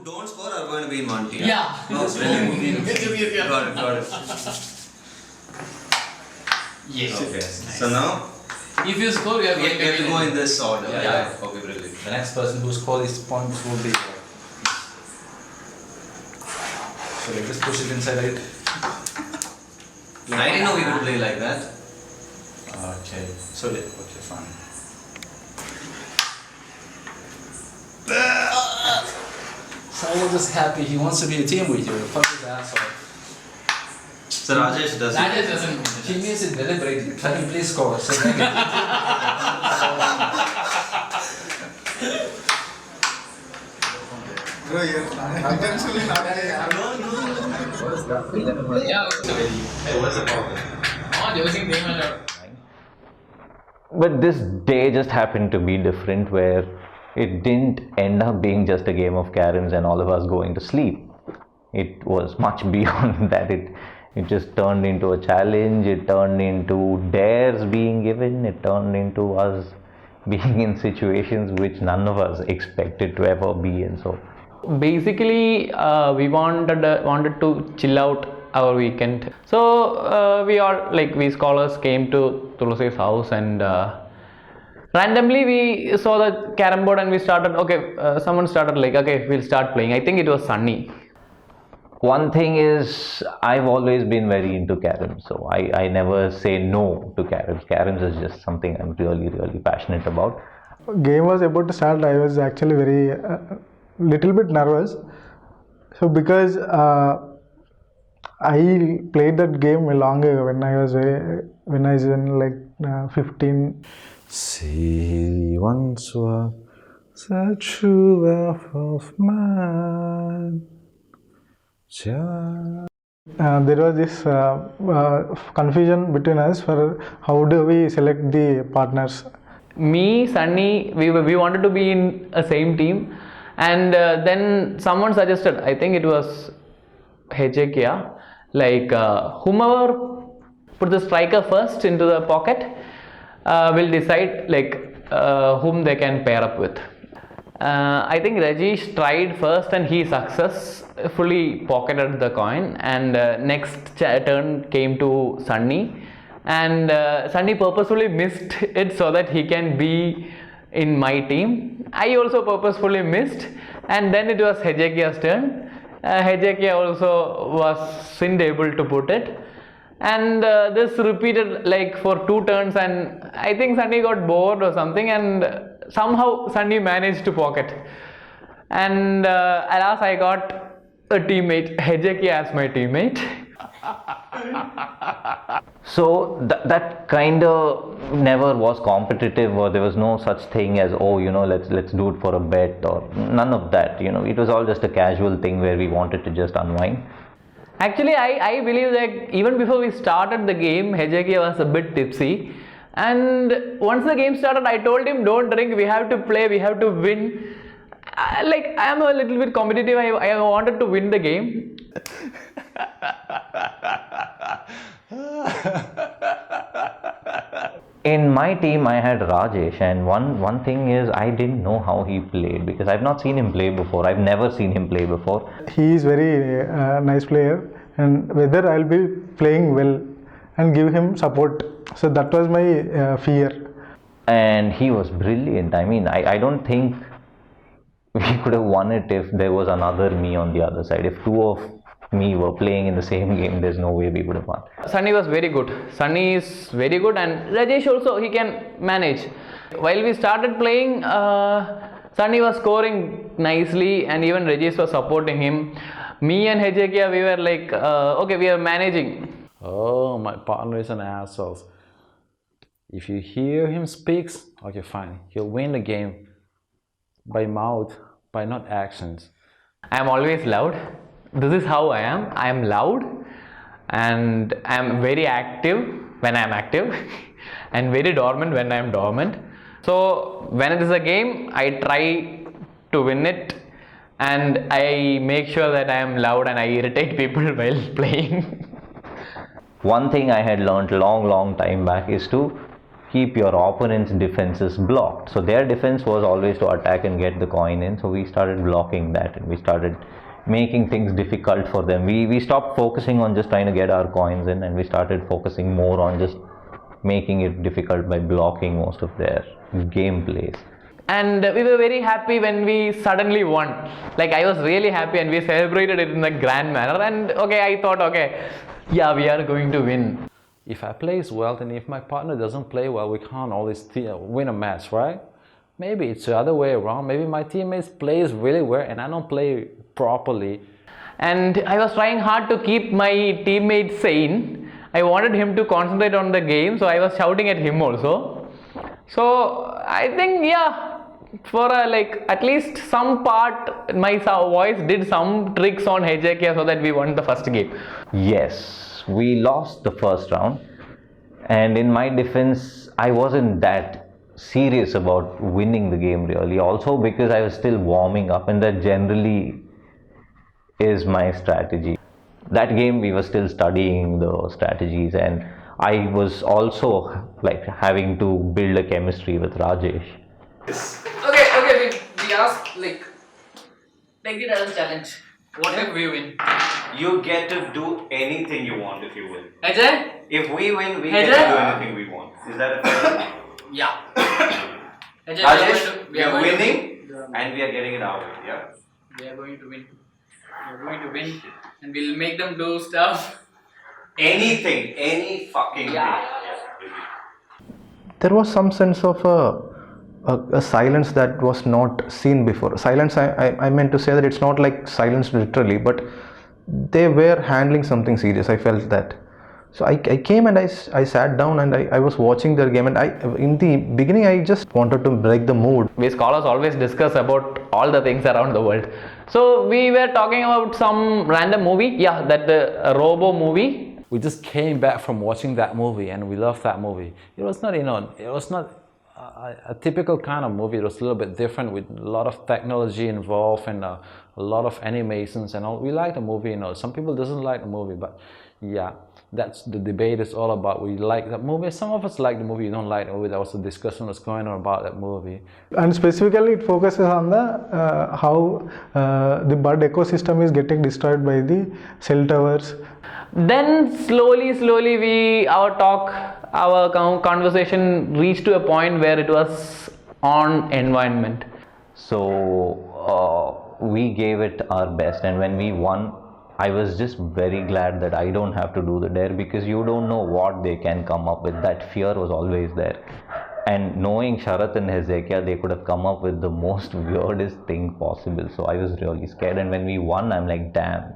who don't score are going to be in one team. Yeah. Oh, brilliant. Got it. Yes. Okay. So now If you score, you are we going have to go in this order. Yeah. Okay, brilliant. The next person who scores these points will be. So let us push it inside, right? I didn't know we could play like that. Okay. So okay, fine. Sai was just happy. He wants to be a team with you. Fuck his ass off. So Rajesh does Rajesh doesn't. He means it deliberately. Try and please score. So Bro, you're intentionally not Yeah. Hey, what's the problem? Oh, using game and But this day just happened to be different, where it didn't end up being just a game of caroms and all of us going to sleep. It was much beyond that. It just turned into a challenge. It turned into dares being given. It turned into us being in situations which none of us expected to ever be in. So basically we wanted to chill out our weekend, so we scholars came to Tulsi's house, and randomly we saw the carom board and we started, someone started we'll start playing. I think it was Sunny. one thing is, I've always been very into caroms, so I never say no to caroms. Caroms is just something I'm really passionate about. Game was about to start. I was actually very little bit nervous. So because I played that game long ago when I was in like 15. See, once was the true love of mine. There was this confusion between us for how do we select the partners. Me, Sunny, we wanted to be in a same team, and then someone suggested, I think it was Hezekiah, whomever put the striker first into the pocket will decide whom they can pair up with. I think Rajesh tried first and he successfully pocketed the coin, and next turn came to Sunny, and Sunny purposefully missed it so that he can be in my team. I also purposefully missed, and then it was Hezekiah's turn. Hezekiah also wasn't able to put it, and this repeated for 2 turns, and I think Sunny got bored or something, and somehow Sunny managed to pocket, and alas, I got a teammate, Hezekiah, as my teammate. So that kind of never was competitive, or there was no such thing as, let's do it for a bet, or none of that. It was all just a casual thing where we wanted to just unwind. Actually, I believe that even before we started the game, Hezekiah was a bit tipsy, and once the game started, I told him, don't drink, we have to play, we have to win. I am a little bit competitive. I wanted to win the game. In my team, I had Rajesh, and one thing is, I didn't know how he played because I've not seen him play before. I've never seen him play before. He is very nice player, and whether I'll be playing well and give him support. So that was my fear. And he was brilliant. I mean, I don't think we could have won it if there was another me on the other side. If 2 of me were playing in the same game, there's no way we would have won. Sunny was very good. Sunny is very good, and Rajesh also, he can manage. While we started playing, Sunny was scoring nicely, and even Rajesh was supporting him. Me and Hezekiah, we were we are managing. Oh, my partner is an asshole. If you hear him speaks, okay, fine. He'll win the game by mouth, by not actions. I am always loud. This is how I am. I am loud, and I am very active when I am active and very dormant when I am dormant. So when it is a game, I try to win it, and I make sure that I am loud and I irritate people while playing. One thing I had learned long time back is to keep your opponent's defenses blocked. So their defense was always to attack and get the coin in. So we started blocking that, and we started making things difficult for them. We stopped focusing on just trying to get our coins in, and we started focusing more on just making it difficult by blocking most of their gameplays. And we were very happy when we suddenly won. Like, I was really happy, and we celebrated it in a grand manner. And okay, I thought, okay, yeah, we are going to win. If I plays well, and if my partner doesn't play well, we can't always win a match, right? Maybe it's the other way around. Maybe my teammates plays really well and I don't play properly. And I was trying hard to keep my teammate sane. I wanted him to concentrate on the game, so I was shouting at him also. So I think, yeah, for like at least some part, my voice did some tricks on HJK so that we won the first game. Yes, we lost the first round, and in my defense, I wasn't that serious about winning the game really, also because I was still warming up, and that generally is my strategy. That game we were still studying the strategies, and I was also like having to build a chemistry with Rajesh. Okay, we asked, like, take it as a challenge. What if we win? You get to do anything you want if you win. Ajay? If we win, we Ajay? get to do anything we want. Is that a fair? Yeah. Ajay, Rajesh, we are we are going to winning and we are getting it our way, yeah? We are going to win. We are going to win. And we'll make them do stuff. Anything, any fucking Yeah. thing. There was some sense of a silence that was not seen before. Silence, I meant to say that it's not like silence literally, but they were handling something serious. I felt that. So I came and I sat down and I was watching their game, and in the beginning I just wanted to break the mood. We scholars always discuss about all the things around the world. So we were talking about some random movie, yeah, that the Robo movie. We just came back from watching that movie and we loved that movie. It was not, it was not a typical kind of movie. It was a little bit different with a lot of technology involved and a lot of animations and all. We like the movie, Some people doesn't like the movie, but yeah, that's the debate is all about. We like that movie. Some of us like the movie, you don't like the movie. There was a discussion that's going on about that movie. And specifically it focuses on the how the bird ecosystem is getting destroyed by the cell towers. Then slowly our conversation reached to a point where it was on environment. So we gave it our best, and when we won, I was just very glad that I don't have to do the dare, because you don't know what they can come up with. That fear was always there. And knowing Sharath and Hezekiah, they could have come up with the most weirdest thing possible. So I was really scared, and when we won, I'm like, damn,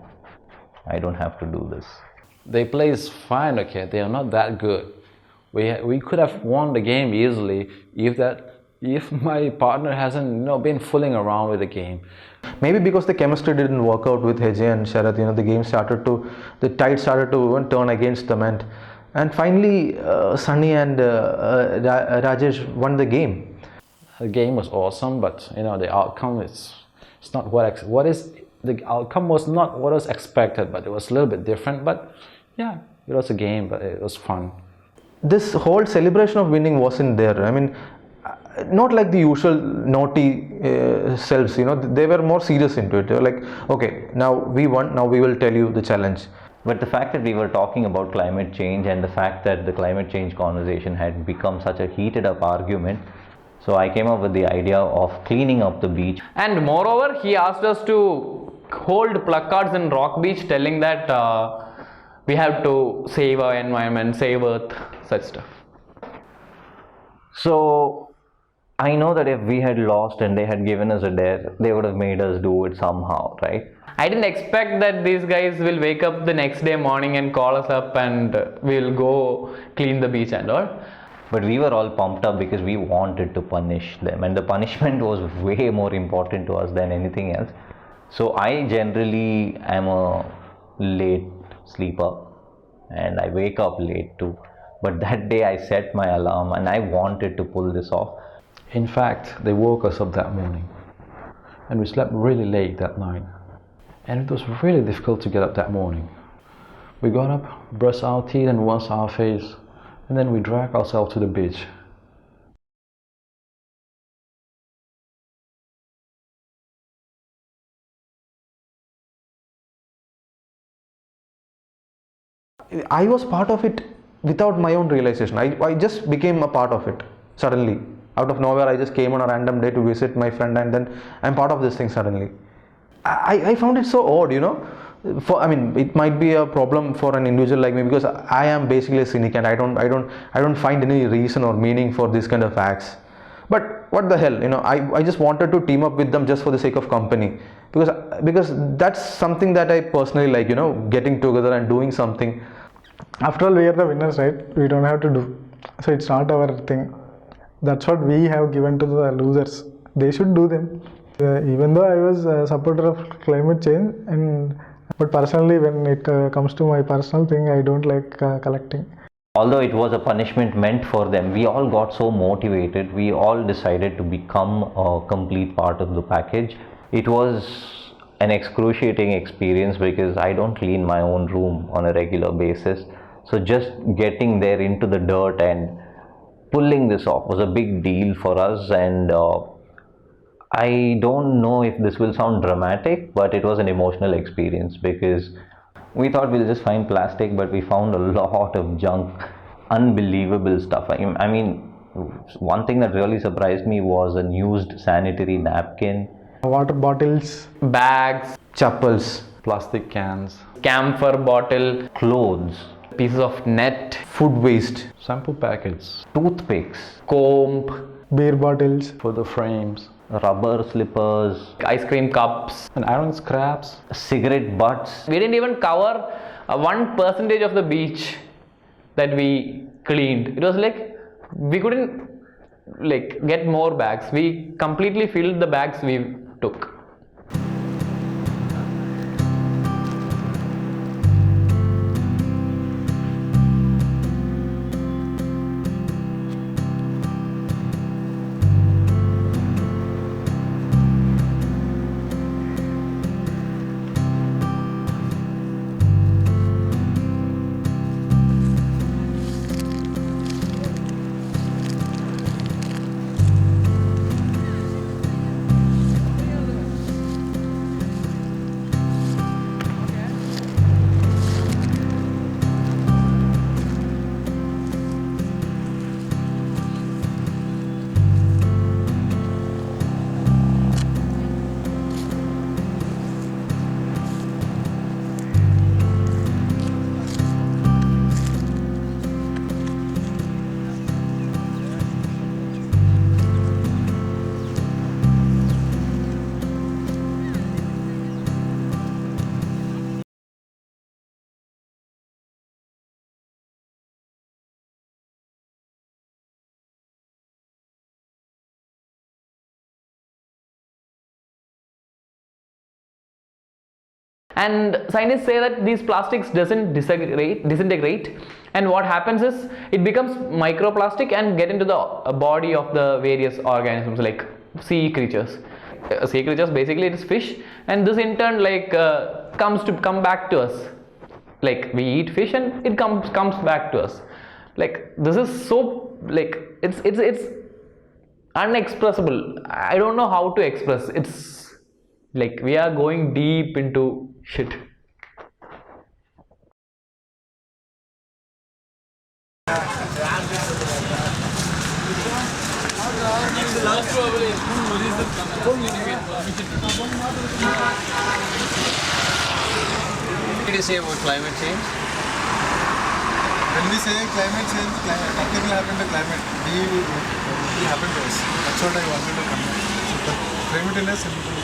I don't have to do this. They plays fine, okay. They are not that good. We could have won the game easily if my partner hasn't been fooling around with the game. Maybe because the chemistry didn't work out with Hejay and Sharath, the tide started to turn against them, and finally Sunny and Rajesh won the game. The game was awesome, but the outcome it's not the outcome was not what was expected, but it was a little bit different. But yeah, it was a game, but it was fun. This whole celebration of winning wasn't there. I mean, not like the usual naughty selves, they were more serious into it. They were like, okay, now we won, now we will tell you the challenge. But the fact that we were talking about climate change, and the fact that the climate change conversation had become such a heated up argument, so I came up with the idea of cleaning up the beach. And moreover, he asked us to hold placards in Rock Beach telling that we have to save our environment, save Earth, such stuff. So I know that if we had lost and they had given us a dare, they would have made us do it somehow, right? I didn't expect that these guys will wake up the next day morning and call us up and we'll go clean the beach and all. But we were all pumped up because we wanted to punish them, and the punishment was way more important to us than anything else. So I generally am a late sleeper and I wake up late too. But that day I set my alarm and I wanted to pull this off. In fact, they woke us up that morning and we slept really late that night. And it was really difficult to get up that morning. We got up, brushed our teeth and washed our face, and then we dragged ourselves to the beach. I was part of it without my own realization. I just became a part of it suddenly. Out of nowhere, I just came on a random day to visit my friend, and then I'm part of this thing suddenly. I found it so odd, you know. I mean, it might be a problem for an individual like me, because I am basically a cynic, and I don't find any reason or meaning for this kind of acts. But what the hell, you know, I just wanted to team up with them just for the sake of company, because that's something that I personally like, you know, getting together and doing something. After all, we are the winners, right? We don't have to do. So it's not our thing. That's what we have given to the losers. They should do them. Even though I was a supporter of climate change, but personally, when it comes to my personal thing, I don't like collecting. Although it was a punishment meant for them, we all got so motivated. We all decided to become a complete part of the package. It was an excruciating experience because I don't clean my own room on a regular basis. So just getting there into the dirt and pulling this off was a big deal for us, and I don't know if this will sound dramatic, but it was an emotional experience because we thought we'll just find plastic, but we found a lot of junk, unbelievable stuff. I mean, one thing that really surprised me was an used sanitary napkin, Water bottles, Bags, Chappals, Plastic cans, camphor bottle, clothes, pieces of net, food waste, sample packets toothpicks, comb, beer bottles, for the frames, rubber slippers, ice cream cups. and iron scraps. cigarette butts. We didn't even cover 1% of the beach that we cleaned. It was like we couldn't like get more bags. We completely filled the bags we took. And scientists say that these plastics doesn't disintegrate, and what happens is it becomes microplastic and get into the body of the various organisms like sea creatures. Sea creatures, basically it is fish, and this in turn like come back to us. Like we eat fish and it comes back to us. Like this is so like it's unexpressible. I don't know how to express. It's like we are going deep into shit. What did you say about climate change? When we say climate change, nothing will happen to climate. We will happen to us. That's what I wanted to convey. So the climate is simple.